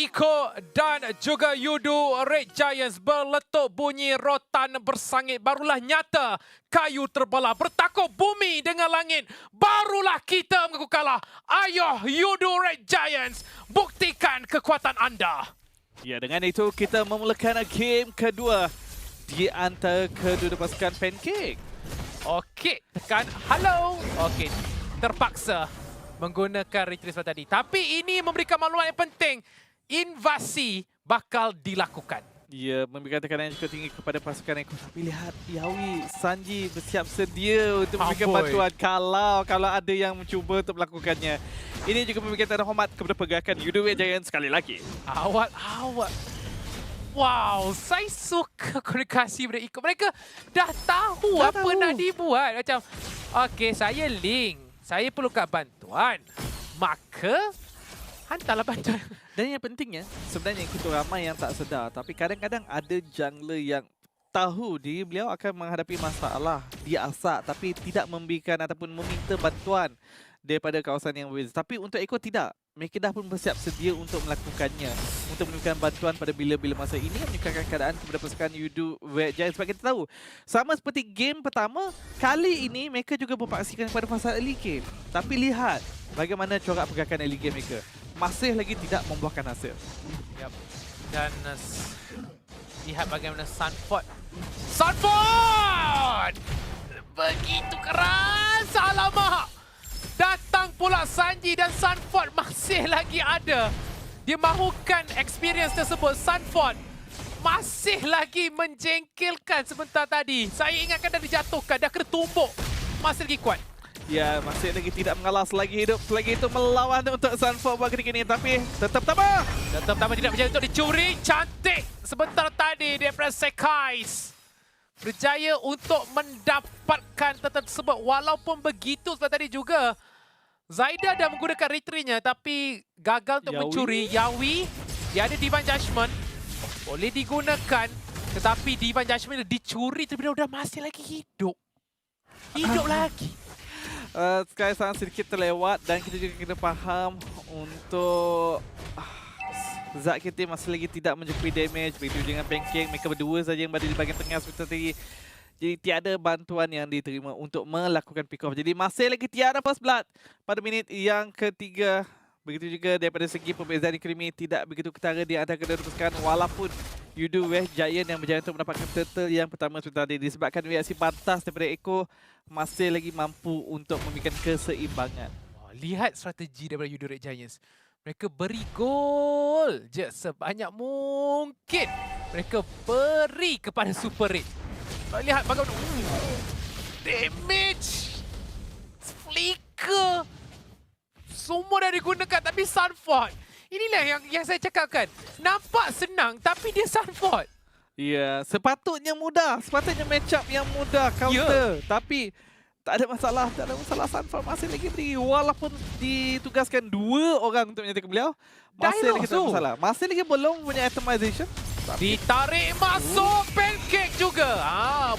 Iko dan juga Yudu Red Giants berletup bunyi rotan bersangit. Barulah nyata kayu terbelah bertakuk bumi dengan langit. Barulah kita mengaku kalah. Ayo Yudu Red Giants, buktikan kekuatan anda. Ya, dengan itu kita memulakan game kedua di antara kedua pasukan Pancake. Okey, tekan hello. Okey, terpaksa menggunakan retreat seperti tadi. Tapi ini memberikan maklumat yang penting. Invasi bakal dilakukan. Ya, memberikan tekanan yang cukup tinggi kepada pasukan Eko. Tapi lihat, Yawi, Sanji bersiap sedia untuk memberikan bantuan kalau ada yang mencuba untuk melakukannya. Ini juga memberikan tanda hormat kepada pergerakan Yudu Red Giants sekali lagi. Awal. Wow, saya suka komunikasi mereka Iko. Mereka dah tahu apa nak dibuat. Macam, okey, saya link. Saya perlukan bantuan. Maka, hantarlah bantuan. Dan yang pentingnya, sebenarnya kita ramai yang tak sedar. Tapi kadang-kadang ada jungler yang tahu diri beliau akan menghadapi masalah. Dia asak tapi tidak memberikan ataupun meminta bantuan daripada kawasan yang berbeza. Tapi untuk Eko tidak. Mereka dah pun bersiap sedia untuk melakukannya. Untuk memberikan bantuan pada bila-bila masa ini yang menyukarkan keadaan kepada pasukan Yudu Red Giants. Sebab kita tahu, sama seperti game pertama, kali ini mereka juga berpaksikan kepada fasa early game. Tapi lihat bagaimana corak pergerakan early game mereka. Masih lagi tidak membuahkan hasil. Yep. Dan lihat bagaimana Sunford begitu keras. Alamak. Datang pula Sanji dan Sunford masih lagi ada. Dia mahukan experience tersebut. Sunford masih lagi menjengkelkan sebentar tadi. Saya ingatkan dah dijatuhkan, dah kena tumbuk. Masih lagi kuat. Ya, masih lagi tidak mengalah selagi hidup. Selagi itu melawan untuk Sunford buat ketika ini. Tapi tetap tabah. Tetap tabah, tidak berjaya untuk dicuri. Cantik sebentar tadi daripada Sekais. Berjaya untuk mendapatkan tersebut. Walaupun begitu seperti tadi juga, Zaida dah menggunakan retreatnya tapi gagal untuk mencuri. Yawi, dia ada Divine Judgment. Boleh digunakan. Tetapi Divine Judgment dicuri terlebih dahulu, dah masih lagi hidup. Hidup lagi. Sekarang sangat sedikit terlewat dan kita juga kena faham untuk Zat kita masih lagi tidak mencukupi damage. Begitu dengan Pancake, mereka berdua saja yang berada di bahagian tengah seperti tadi. Jadi tiada bantuan yang diterima untuk melakukan pick off. Jadi masih lagi tiada first blood pada minit yang ketiga. Begitu juga daripada segi perbezaan krimi tidak begitu ketara di antara kedua pasukan. Walaupun Yudu Red Giant yang berjaya untuk mendapatkan turtle yang pertama sebentar tadi. Disebabkan reaksi pantas daripada Eko, masih lagi mampu untuk memberikan keseimbangan. Lihat strategi daripada Yudu Red Giants. Mereka beri gol je sebanyak mungkin. Mereka beri kepada Super Red. Lihat bagaimana damage, flicker, semua dah digunakan. Tapi Sunford, inilah yang saya cakapkan. Nampak senang tapi dia Sunford. Ya, sepatutnya mudah. Sepatutnya match up yang mudah counter. Tapi tak ada masalah. Tak ada masalah. Sunford masih lagi berdiri. Walaupun ditugaskan 2 orang untuk menyatakan beliau, masih lagi tak ada masalah. Masih lagi belum punya itemization. Ditarik masuk Pancake juga.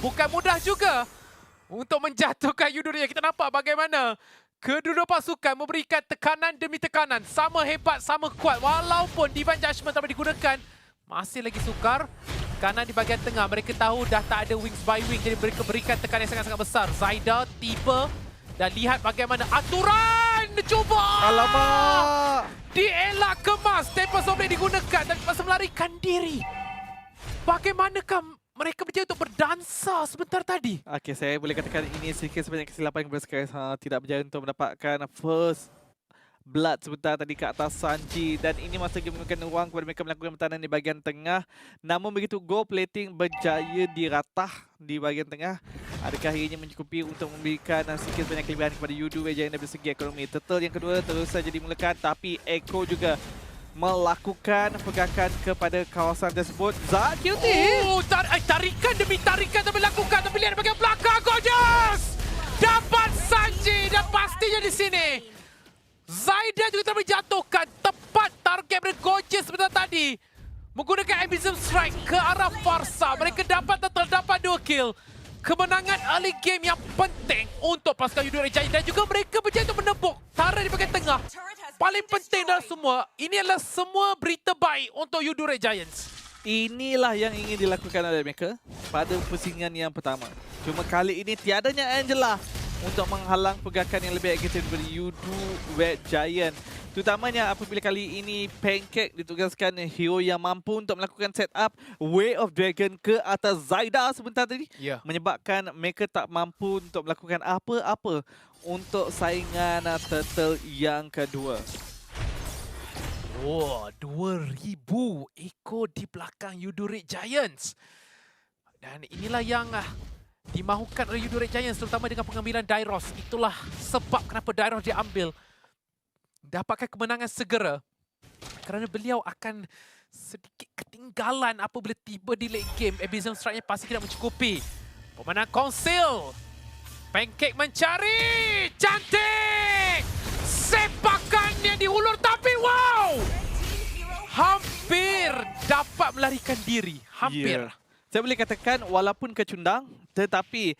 Bukan mudah juga untuk menjatuhkan Yudu. Kita nampak bagaimana kedua pasukan memberikan tekanan demi tekanan. Sama hebat, sama kuat. Walaupun Divine Judgment tak digunakan, masih lagi sukar. Kanan di bahagian tengah, mereka tahu dah tak ada wings by wing. Jadi mereka berikan tekanan yang sangat-sangat besar. Zaida tiba dan lihat bagaimana aturan. Cuba! Alamak! Dielak kemas. Tempest boleh digunakan dan masa melarikan diri. Bagaimanakah mereka berjaya untuk berdansa sebentar tadi? Okey, saya boleh katakan ini sedikit sebanyak kesilapan kepada Sekais. Tidak berjaya untuk mendapatkan first blood sebentar tadi ke atas Sanji. Dan ini masih lagi memberikan ruang kepada mereka melakukan pertahanan di bahagian tengah. Namun begitu gold plating berjaya diratah di bahagian tengah. Adakah akhirnya mencukupi untuk memberikan sedikit banyak kelebihan kepada Yudu Red Giant dari segi ekonomi. Turtle yang kedua terus saja dimulakan. Tapi Eko juga melakukan pergerakan kepada kawasan tersebut. Zat Cutie! Tarikan demi tarikan tapi lakukan. Tapi lihat bahagian belakang. Gorgeous! Dapat Sanji dan pastinya di sini Zaida juga telah dijatuhkan. Tepat target dari Gorgeous sebentar tadi. Menggunakan Abyssal Strike ke arah Farsa. Mereka terdapat 2 kill. Kemenangan early game yang penting untuk pasukan Yudu Red Giant. Dan juga mereka berjaya untuk menembuk Tara di bahagian tengah. paling penting dalam semua, ini adalah semua berita baik untuk Yudure Giants. Inilah yang ingin dilakukan oleh mereka pada pusingan yang pertama. Cuma kali ini tiadanya Angela untuk menghalang pergerakan yang lebih agresif daripada Yudu Red Giant. Terutamanya apabila kali ini Pancake ditugaskan hero yang mampu untuk melakukan setup Way of Dragon ke atas Zaida sebentar tadi. Ya. Menyebabkan mereka tak mampu untuk melakukan apa-apa untuk saingan turtle yang kedua. Oh, 2,000 ekor di belakang Yudure Giants. Dan inilah yang dimahukan oleh Yudure Giants, terutama dengan pengambilan Dairos. Itulah sebab kenapa Dairos diambil. Dapatkan kemenangan segera. Kerana beliau akan sedikit ketinggalan apabila tiba di late game. Abysm Strike-nya pasti tidak mencukupi. Pemenang Konsil. Pancake mencari. Cantik! Sepakannya diulur tapi wow! Hampir dapat melarikan diri. Hampir. Yeah. Saya boleh katakan walaupun kecundang tetapi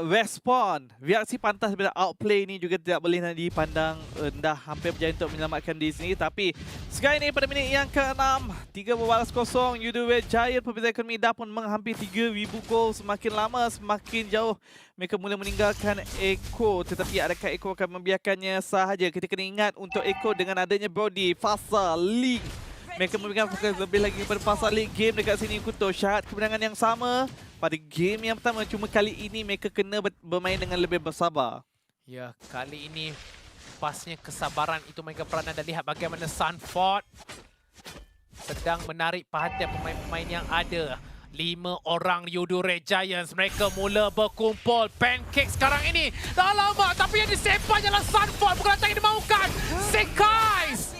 respon reaksi pantas daripada outplay ini juga tidak boleh nak dipandang rendah. Hampir berjaya untuk menyelamatkan di sini, tapi sekarang ini pada minit yang ke-6 3-0 Yudure Giant perbezaan ekonomi dah pun menghampiri 3,000 gol. Semakin lama semakin jauh mereka mula meninggalkan Echo, tetapi adakah Echo akan membiarkannya sahaja? Kita kena ingat untuk Echo dengan adanya Brody fasa League, mereka memberikan fokus lebih lagi kepada fasa League game dekat sini. Kuto syarat kemenangan yang sama pada game yang pertama, cuma kali ini mereka kena bermain dengan lebih bersabar. Ya, kali ini pasnya kesabaran itu mereka peranan, dan lihat bagaimana Sunford sedang menarik perhatian pemain-pemain yang ada. 5 orang Yudure Giants, mereka mula berkumpul. Pancake sekarang ini dah lama, tapi yang disepahnya adalah Sunford, bukan tak yang dimaukan. Sekais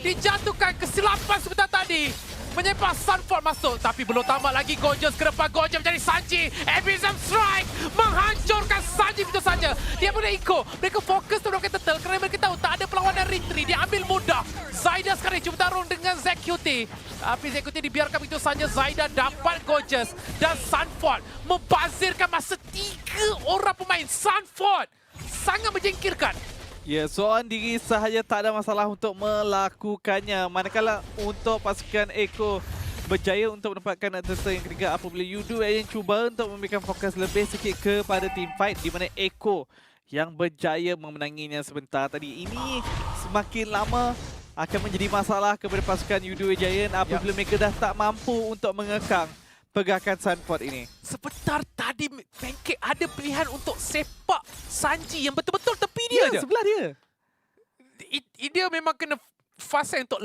dijatuhkan kesilapan sebentar tadi. Menyepah Sunford masuk, tapi belum tamat lagi. Gorgeous ke depan, Gorgeous mencari Sanji. Abysm Strike menghancurkan Sanji begitu saja. Dia boleh ikut. Mereka fokus untuk melakukan turtle kerana mereka tahu tak ada perlawanan retreat. Dia ambil mudah. Zaida sekarang cuba tarung dengan ZQT. Tapi ZQT dibiarkan begitu saja. Zaida dapat Gorgeous. Dan Sunford membazirkan masa 3 orang pemain. Sunford sangat menjengkirkan. Ya, seorang diri sahaja tak ada masalah untuk melakukannya. Manakala untuk pasukan Echo berjaya untuk mendapatkan turtle yang ketiga apabila Yudu yang cuba untuk memberikan fokus lebih sikit kepada team fight, di mana Echo yang berjaya memenanginya sebentar tadi. Ini semakin lama akan menjadi masalah kepada pasukan Yudu Giant apabila mereka dah tak mampu untuk mengekang pergerakan Sunford ini. Sebentar tadi Pancake ada pilihan untuk sepak Sanji yang betul-betul tepi dia je. Sebelah dia. Dia memang kena fasa untuk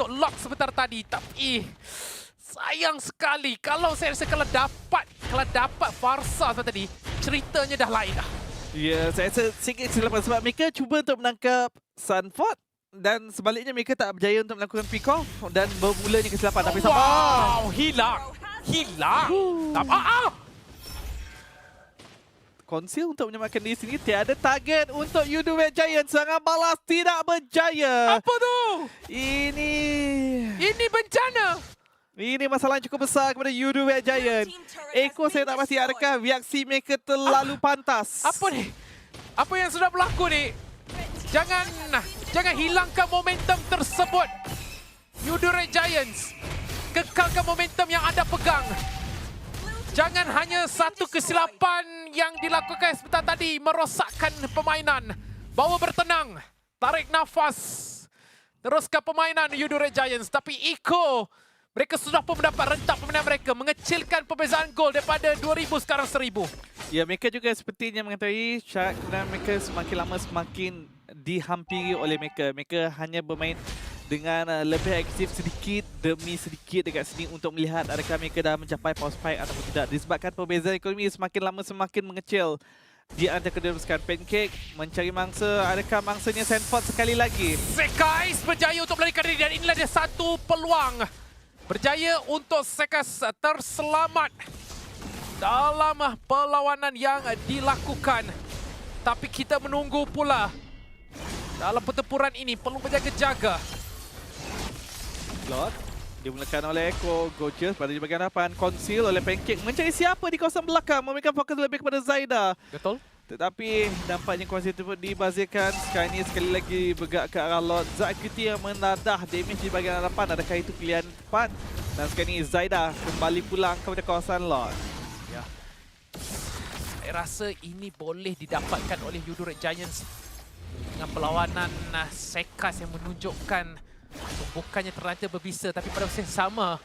lock sebentar tadi, tapi sayang sekali. Kalau saya rasa kalau dapat Farsa sebentar tadi, ceritanya dah lain dah. Ya, saya rasa sikit kesilapan sebab mereka cuba untuk menangkap Sunford dan sebaliknya mereka tak berjaya untuk melakukan pick off dan bermulanya kesilapan. Tapi wow, hilang. Konsil untuk menyelamatkan di sini. Tiada target untuk Yudure Giant. Serangan balas tidak berjaya. Apa tu? Ini bencana. Ini masalah yang cukup besar kepada Yudure Giant. Echo saya tak pasti adakah reaksi mereka terlalu pantas. Apa ni? Apa yang sudah berlaku ni? Jangan hilangkan momentum tersebut. Yudure Giants, kekalkan momentum yang anda pegang. Jangan hanya satu kesilapan yang dilakukan sebentar tadi merosakkan permainan. Bawa bertenang, tarik nafas, teruskan permainan Yudure Giants. Tapi Echo, mereka sudah pun mendapat rentak permainan mereka, mengecilkan perbezaan gol daripada 2,000 sekarang 1,000. Ya, mereka juga sepertinya mengetahui syarat kemenangan mereka semakin lama semakin dihampiri oleh mereka. Mereka hanya bermain dengan lebih aktif sedikit demi sedikit dekat sini untuk melihat adakah mereka dah mencapai power spike ataupun tidak. Disebabkan perbezaan ekonomi semakin lama semakin mengecil di antara kedua pasukan. Pancake mencari mangsa. Adakah mangsanya Sunford sekali lagi? Sekais berjaya untuk melarikan diri dan inilah dia satu peluang. Berjaya untuk Sekais terselamat dalam perlawanan yang dilakukan. Tapi kita menunggu pula. Dalam pertempuran ini perlu berjaga-jaga. Lord dimulakan oleh Echo. Gorgeous pada di bahagian hadapan. Conceal oleh Pancake. Mencari siapa di kawasan belakang. Memberikan fokus lebih kepada Zaida. Betul. Tetapi nampaknya kuasa itu dibazirkan. Sekarang ini sekali lagi bergerak ke arah Lord. ZQT yang menadah damage di bahagian hadapan. Adakah itu pilihan tepat? Dan sekarang ini Zaida kembali pulang kepada kawasan Lord. Ya. Saya rasa ini boleh didapatkan oleh Yudo Red Giants dengan perlawanan Sekas yang menunjukkan tumbukannya terlanjur berbisa. Tapi pada masa yang sama,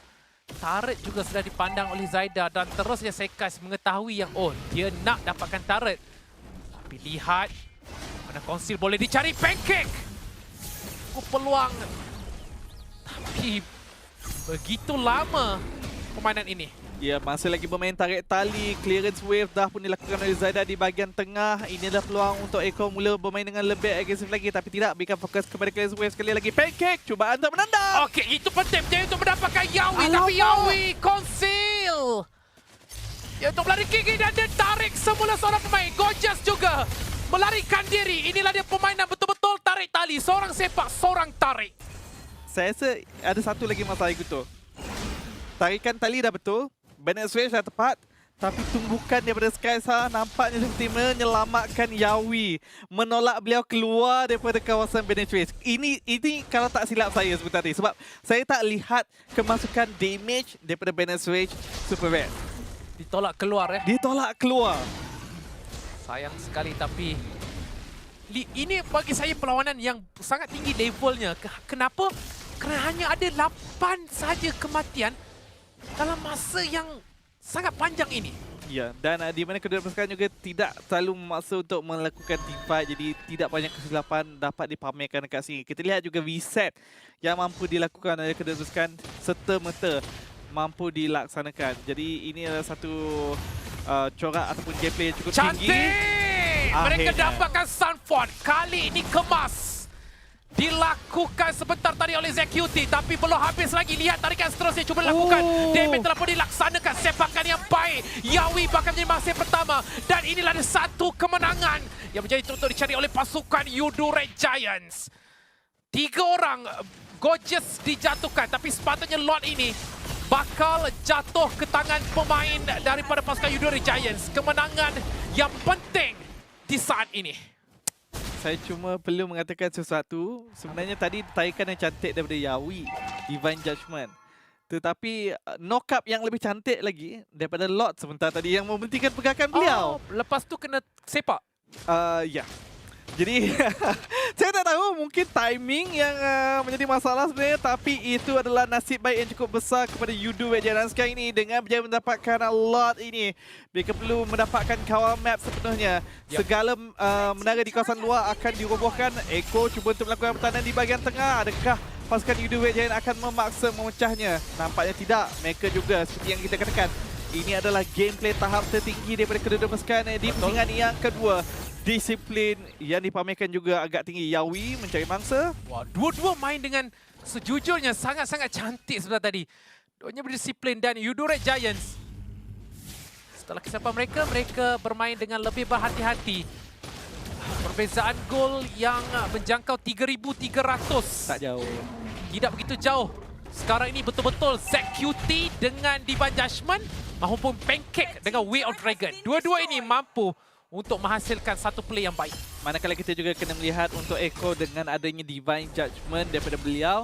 turret juga sudah dipandang oleh Zaida dan terusnya Sekas mengetahui yang dia nak dapatkan turret. Tapi lihat mana konsil boleh dicari pancake. Peluang. Tapi begitu lama permainan ini. Ya, masih lagi bermain tarik tali. Clearance wave dah pun dilakukan oleh Zaida di bahagian tengah. Ini adalah peluang untuk Eko mula bermain dengan lebih agresif lagi. Tapi tidak, berikan fokus kepada clearance wave sekali lagi. Pancake, cubaan untuk menendang. Okey, itu penting dia untuk mendapatkan Yawi. Tapi Yawi conceal. Dia untuk melari gigi dan dia tarik semula seorang pemain. Gorgeous juga melarikan diri. Inilah dia permainan betul-betul tarik tali. Seorang sepak, seorang tarik. Saya rasa ada satu lagi masalah Ikuto. Tarikan tali dah betul. Bennett Switch dah tepat. Tapi tumbukan daripada Skysa nampaknya seperti menyelamatkan Yawi. Menolak beliau keluar daripada kawasan Bennett Switch. Ini kalau tak silap saya sebentar tadi. Sebab saya tak lihat kemasukan damage daripada Bennett Switch Super Red. Ditolak keluar Ditolak keluar. Sayang sekali tapi ini bagi saya perlawanan yang sangat tinggi levelnya. Kenapa? Kerana hanya ada 8 saja kematian dalam masa yang sangat panjang ini. Ya, dan di mana kedua pasukan juga tidak terlalu memaksa untuk melakukan team fight. Jadi tidak banyak kesilapan dapat dipamerkan dekat sini. Kita lihat juga reset yang mampu dilakukan oleh kedua pasukan serta-merta mampu dilaksanakan. Jadi ini adalah satu corak ataupun gameplay yang cukup tinggi. Cantik! Mereka dapatkan Sunford. Kali ini kemas. Dilakukan sebentar tadi oleh ZQT. Tapi belum habis lagi. Lihat tarikan seterusnya cuba dilakukan. Damage telah pun dilaksanakan. Sepakan yang baik. Yawi bahkan menjadi masa pertama. Dan inilah satu kemenangan yang menjadi untuk dicari oleh pasukan Yudo Red Giants. 3 orang Gorgeous dijatuhkan. Tapi sepatutnya Lord ini bakal jatuh ke tangan pemain daripada pasukan Yudo Red Giants. Kemenangan yang penting di saat ini. Saya cuma perlu mengatakan sesuatu. Sebenarnya tadi tarikan yang cantik daripada Yawi, Divine Judgment. Tetapi knock-up yang lebih cantik lagi daripada Lord sebentar tadi yang membentikan pergerakan beliau. Lepas tu kena sepak. Ya. Jadi saya tak tahu, mungkin timing yang menjadi masalah sebenarnya. Tapi itu adalah nasib baik yang cukup besar kepada Yudo Red Giants sekarang ini. Dengan berjaya mendapatkan Lord ini, mereka perlu mendapatkan kawal map sepenuhnya. Segala menara di kawasan luar akan dirobohkan. Eko cuba untuk melakukan pertahanan di bahagian tengah. Adakah pasukan Yudo Red Giants akan memaksa memecahnya? Nampaknya tidak. Mereka juga seperti yang kita katakan, ini adalah gameplay tahap tertinggi daripada kedua pasukan di pusingan yang kedua. Disiplin yang dipamerkan juga agak tinggi. Yawi mencari mangsa. Wah, dua-dua main dengan sejujurnya sangat-sangat cantik sebentar tadi. Duanya berdisiplin dan Yudo Red Giants, setelah kesiapan mereka, mereka bermain dengan lebih berhati-hati. Perbezaan gol yang menjangkau 3,300. Tak jauh. Tidak begitu jauh. Sekarang ini betul-betul ZQT dengan Divine Judgment maupun Pancake dengan Way of Dragon. Dua-dua ini mampu untuk menghasilkan satu play yang baik. Manakala kita juga kena melihat untuk Eko dengan adanya Divine Judgment daripada beliau,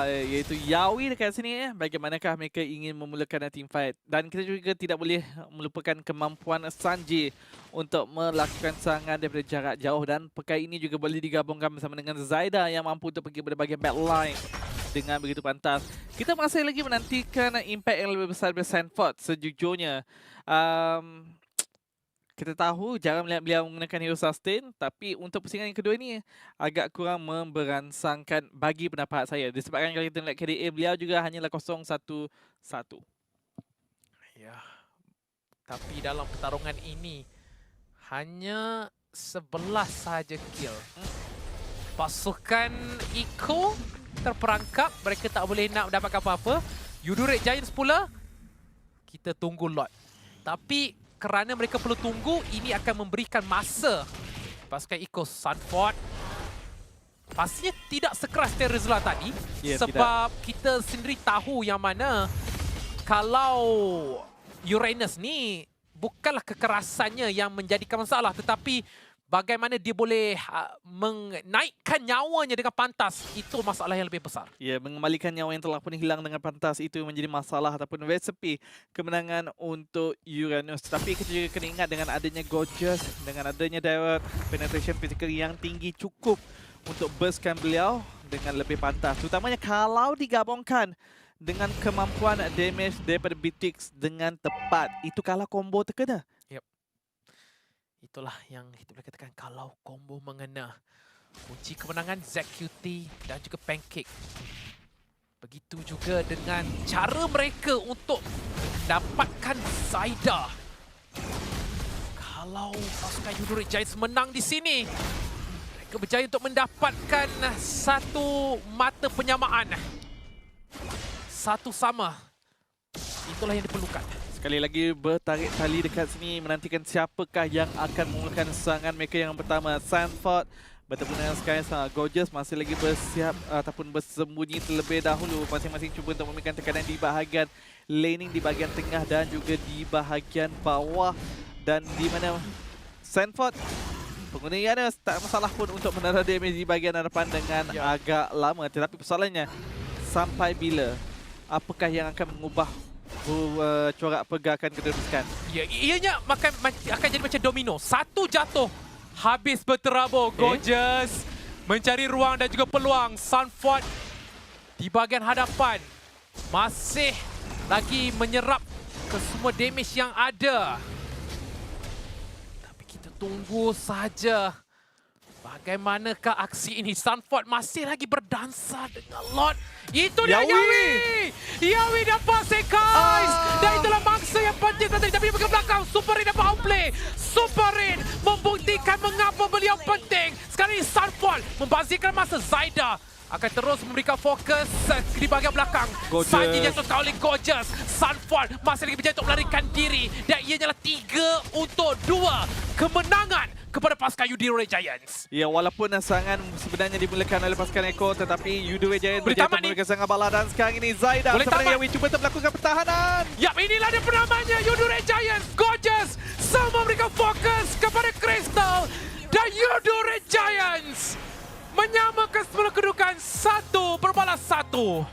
iaitu Yawi dekat sini, bagaimanakah mereka ingin memulakan team fight. Dan kita juga tidak boleh melupakan kemampuan Sanji untuk melakukan serangan daripada jarak jauh. Dan perkara ini juga boleh digabungkan bersama dengan Zaida yang mampu untuk pergi pada bahagian backline dengan begitu pantas. Kita masih lagi menantikan impact yang lebih besar daripada Sanford sejujurnya. Kita tahu jarang melihat beliau menggunakan hero sustain, tapi untuk pusingan yang kedua ini agak kurang memberansangkan bagi pendapat saya. Disebabkan kalau kita melihat KDA beliau juga hanyalah 0-1-1. Ya. Tapi dalam pertarungan ini hanya 11 sahaja kill. Pasukan Eco terperangkap, mereka tak boleh nak mendapatkan apa-apa. Yudo Red Giants pula, kita tunggu Lord. Tapi kerana mereka perlu tunggu, ini akan memberikan masa pasukan Eco. Sunford pastinya tidak sekeras Terizla tadi, sebab tidak. Kita sendiri tahu yang mana kalau Uranus ni bukanlah kekerasannya yang menjadikan masalah, tetapi bagaimana dia boleh menaikkan nyawanya dengan pantas, itu masalah yang lebih besar. Ya, mengembalikan nyawa yang telah pun hilang dengan pantas itu menjadi masalah ataupun resepi kemenangan untuk Uranus. Tapi kita juga kena ingat dengan adanya Gorgeous, dengan adanya direct penetration physical yang tinggi cukup untuk burstkan beliau dengan lebih pantas. Terutamanya kalau digabungkan dengan kemampuan damage daripada Beatrix dengan tepat. Itu kalau combo terkena. Itulah yang kita boleh katakan kalau combo mengena. Kunci kemenangan ZQT dan juga Pancake. Begitu juga dengan cara mereka untuk mendapatkan Zaida. Kalau pasukan Yudore Giants menang di sini, mereka berjaya untuk mendapatkan satu mata penyamaan. Satu sama. Itulah yang diperlukan. Sekali lagi bertarik tali dekat sini menantikan siapakah yang akan memulakan serangan mereka yang pertama. Sanford bertemu dengan Skystar. Gorgeous masih lagi bersiap ataupun bersembunyi terlebih dahulu. Masing-masing cuba untuk memberikan tekanan di bahagian laning di bahagian tengah dan juga di bahagian bawah. Dan di mana Sanford pengguna Uranus tak masalah pun untuk menaruh damage di bahagian hadapan dengan agak lama. Tetapi persoalannya, sampai bila? Apakah yang akan mengubah corak pergerakan kedudukan? Ya, ianya akan jadi macam domino. Satu jatuh, habis berterabur. Gorgeous mencari ruang dan juga peluang. Sanford di bahagian hadapan masih lagi menyerap ke semua damage yang ada. Tapi kita tunggu saja bagaimanakah aksi ini. Sanford masih lagi berdansa dengan Lord. Itu dia Yawi! Yawi dapat sekais! Dan itulah mangsa yang penting tadi. Tapi di belakang, Superin dapat outplay. Superin membuktikan mengapa beliau penting. Sekarang ini Sanford membazirkan masa. Zaida akan terus memberikan fokus di bahagian belakang. Saji jatuhkan oleh Gorgeous. Sanford masih lagi berjaya untuk melarikan diri. Dan ia adalah 3 untuk 2 kemenangan kepada pasukan Yudore Giants. Ya, walaupun serangan sebenarnya dimulakan oleh pasukan Eko, tetapi Yudore Giants berjaya memberikan serangan bala. Dan sekarang ini Zaida sebenarnya Yawi cuba untuk melakukan pertahanan. Yap, inilah dia penamanya Yudore Giants. Gorgeous sama memberikan fokus kepada Crystal. Dan Yudore Giants menyamakan semula kedudukan 1-1. 1-1.